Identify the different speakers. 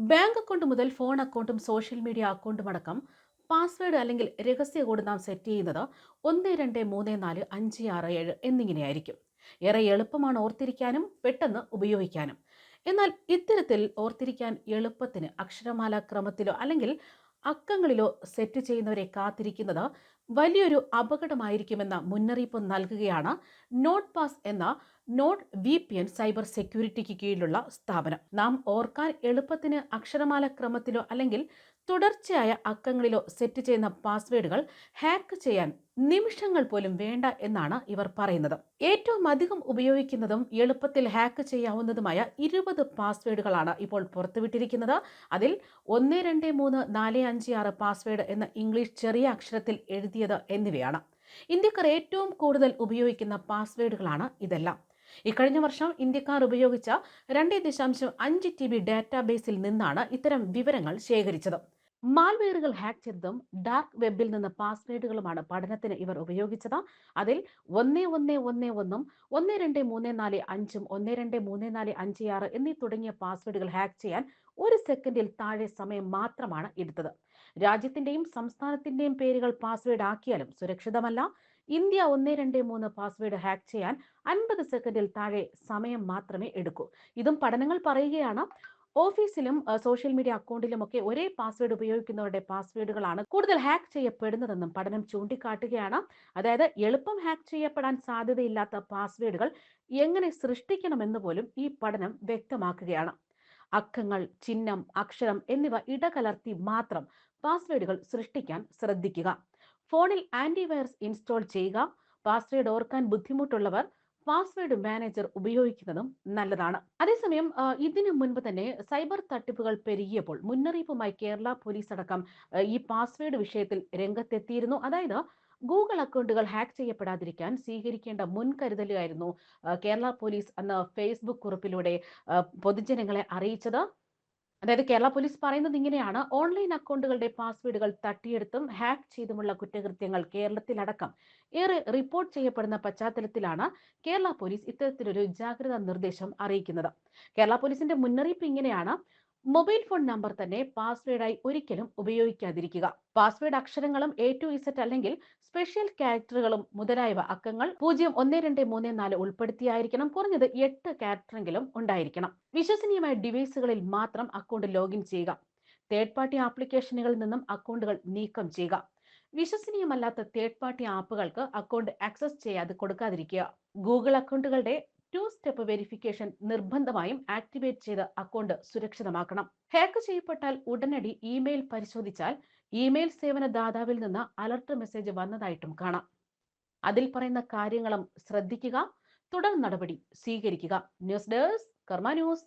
Speaker 1: Bank account മുതൽ phone അക്കൗണ്ടും social media അക്കൗണ്ടും അടക്കം പാസ്വേഡ് അല്ലെങ്കിൽ രഹസ്യ കോഡ് നാം സെറ്റ് ചെയ്യുന്നത് 123456 എന്നിങ്ങനെയായിരിക്കും. ഏറെ എളുപ്പമാണ് ഓർത്തിരിക്കാനും പെട്ടെന്ന് ഉപയോഗിക്കാനും. എന്നാൽ ഇത്തരത്തിൽ ഓർത്തിരിക്കാൻ എളുപ്പത്തിന് അക്ഷരമാല ക്രമത്തിലോ അല്ലെങ്കിൽ അക്കങ്ങളിലോ സെറ്റ് ചെയ്യുന്നവരെ കാത്തിരിക്കുന്നത് വലിയൊരു അപകടമായിരിക്കുമെന്ന മുന്നറിയിപ്പ് നൽകുകയാണ് നോട്ട് പാസ് എന്ന Nord V P N cyber സെക്യൂരിറ്റിക്ക് കീഴിലുള്ള സ്ഥാപനം. നാം ഓർക്കാൻ എളുപ്പത്തിന് അക്ഷരമാല ക്രമത്തിലോ അല്ലെങ്കിൽ തുടർച്ചയായ അക്കങ്ങളിലോ സെറ്റ് ചെയ്യുന്ന പാസ്വേഡുകൾ ഹാക്ക് ചെയ്യാൻ നിമിഷങ്ങൾ പോലും വേണ്ട എന്നാണ് ഇവർ പറയുന്നത്. ഏറ്റവും അധികം ഉപയോഗിക്കുന്നതും എളുപ്പത്തിൽ ഹാക്ക് ചെയ്യാവുന്നതുമായ 20 പാസ്വേഡുകളാണ് ഇപ്പോൾ പുറത്തുവിട്ടിരിക്കുന്നത്. അതിൽ 123456 പാസ്വേഡ് എന്ന ഇംഗ്ലീഷ് ചെറിയ അക്ഷരത്തിൽ എഴുതിയത് എന്നിവയാണ്. ഇന്ത്യക്കാർ ഏറ്റവും കൂടുതൽ ഉപയോഗിക്കുന്ന പാസ്വേഡുകളാണ് ഇതെല്ലാം. ഇക്കഴിഞ്ഞ വർഷം ഇന്ത്യക്കാർ ഉപയോഗിച്ച 2.5 TB ഡാറ്റാബേസിൽ നിന്നാണ് ഇത്തരം വിവരങ്ങൾ ശേഖരിച്ചത്. മാൽവെയറുകൾ ഹാക്ക് ചെയ്തതും ഡാർക്ക് വെബിൽ നിന്ന് പാസ്വേഡുകളുമാണ് പഠനത്തിന് ഇവർ ഉപയോഗിച്ചത്. അതിൽ 1111 1234 123456 എന്നീ തുടങ്ങിയ പാസ്വേഡുകൾ ഹാക്ക് ചെയ്യാൻ 1 സെക്കൻഡിൽ താഴെ സമയം മാത്രമാണ് എടുത്തത്. രാജ്യത്തിന്റെയും സംസ്ഥാനത്തിന്റെയും പേരുകൾ പാസ്വേഡ് ആക്കിയാലും സുരക്ഷിതമല്ല. ഇന്ത്യ 123 പാസ്വേഡ് ഹാക്ക് ചെയ്യാൻ 50 സെക്കൻഡിൽ താഴെ സമയം മാത്രമേ എടുക്കൂ. ഇതും പഠനങ്ങൾ പറയുകയാണ്. ഓഫീസിലും സോഷ്യൽ മീഡിയ അക്കൗണ്ടിലുമൊക്കെ ഒരേ പാസ്വേഡ് ഉപയോഗിക്കുന്നവരുടെ പാസ്വേഡുകളാണ് കൂടുതൽ ഹാക്ക് ചെയ്യപ്പെടുന്നതെന്നും പഠനം ചൂണ്ടിക്കാട്ടുകയാണ്. അതായത് എളുപ്പം ഹാക്ക് ചെയ്യപ്പെടാൻ സാധ്യതയില്ലാത്ത പാസ്വേഡുകൾ എങ്ങനെ സൃഷ്ടിക്കണമെന്ന് പോലും ഈ പഠനം വ്യക്തമാക്കുകയാണ്. അക്കങ്ങൾ, ചിഹ്നം, അക്ഷരം എന്നിവ ഇടകലർത്തി മാത്രം പാസ്വേഡുകൾ സൃഷ്ടിക്കാൻ ശ്രദ്ധിക്കുക. ഫോണിൽ ആന്റിവൈറസ് ഇൻസ്റ്റാൾ ചെയ്യുക. പാസ്വേഡ് ഓർക്കാൻ ബുദ്ധിമുട്ടുള്ളവർ പാസ്വേഡ് മാനേജർ ഉപയോഗിക്കുന്നതും നല്ലതാണ്. അതേസമയം ഇതിനു മുൻപ് തന്നെ സൈബർ തട്ടിപ്പുകൾ പെരുകിയപ്പോൾ മുന്നറിയിപ്പുമായി കേരള പോലീസ് അടക്കം ഈ പാസ്വേഡ് വിഷയത്തിൽ രംഗത്തെത്തിയിരുന്നു. അതായത് ഗൂഗിൾ അക്കൗണ്ടുകൾ ഹാക്ക് ചെയ്യപ്പെടാതിരിക്കാൻ സ്വീകരിക്കേണ്ട മുൻകരുതലായിരുന്നു കേരള പോലീസ് അന്ന് ഫേസ്ബുക്ക് കുറിപ്പിലൂടെ പൊതുജനങ്ങളെ അറിയിച്ചത്. അതായത് കേരള പോലീസ് പറയുന്നത് ഇങ്ങനെയാണ്: ഓൺലൈൻ അക്കൗണ്ടുകളുടെ പാസ്വേഡുകൾ തട്ടിയെടുത്തും ഹാക്ക് ചെയ്തുമുള്ള കുറ്റകൃത്യങ്ങൾ കേരളത്തിലടക്കം ഏറെ റിപ്പോർട്ട് ചെയ്യപ്പെടുന്ന പശ്ചാത്തലത്തിലാണ് കേരള പോലീസ് ഇത്തരത്തിലൊരു ജാഗ്രതാ നിർദ്ദേശം അറിയിക്കുന്നത്. കേരള പോലീസിന്റെ മുന്നറിയിപ്പ് ഇങ്ങനെയാണ്: മൊബൈൽ ഫോൺ നമ്പർ തന്നെ പാസ്വേഡായി ഒരിക്കലും ഉപയോഗിക്കാതിരിക്കുക. പാസ്വേഡ് അക്ഷരങ്ങളും A to Z അല്ലെങ്കിൽ സ്പെഷ്യൽ ക്യാരക്ടറുകളും മുതലായവ അക്കങ്ങൾ 0 1 2 3 4 ഉൾപ്പെടുത്തിയായിരിക്കണം. കുറഞ്ഞത് 8 ക്യാരക്ടറെങ്കിലും ഉണ്ടായിരിക്കണം. വിശ്വസനീയമായ ഡിവൈസുകളിൽ മാത്രം അക്കൗണ്ട് ലോഗിൻ ചെയ്യുക. തേർഡ് പാർട്ടി ആപ്ലിക്കേഷനുകളിൽ നിന്നും അക്കൗണ്ടുകൾ നീക്കം ചെയ്യുക. വിശ്വസനീയമല്ലാത്ത തേർഡ് പാർട്ടി ആപ്പുകൾക്ക് അക്കൗണ്ട് ആക്സസ് ചെയ്യാതെ കൊടുക്കാതിരിക്കുക. ഗൂഗിൾ അക്കൗണ്ടുകളുടെ 2 സ്റ്റെപ്പ് വെരിഫിക്കേഷൻ നിർബന്ധമായും ആക്ടിവേറ്റ് ചെയ്ത് അക്കൗണ്ട് സുരക്ഷിതമാക്കണം. ഹാക്ക് ചെയ്യപ്പെട്ടാൽ ഉടനടി ഇമെയിൽ പരിശോധിച്ചാൽ ഇമെയിൽ സേവന ദാതാവിൽ നിന്ന് അലർട്ട് മെസ്സേജ് വന്നതായിട്ടും കാണാം. അതിൽ പറയുന്ന കാര്യങ്ങളും ശ്രദ്ധിക്കുക. തുടർ നടപടി സ്വീകരിക്കുക. ന്യൂസ് ഡെസ്ക് കർമ്മ ന്യൂസ്.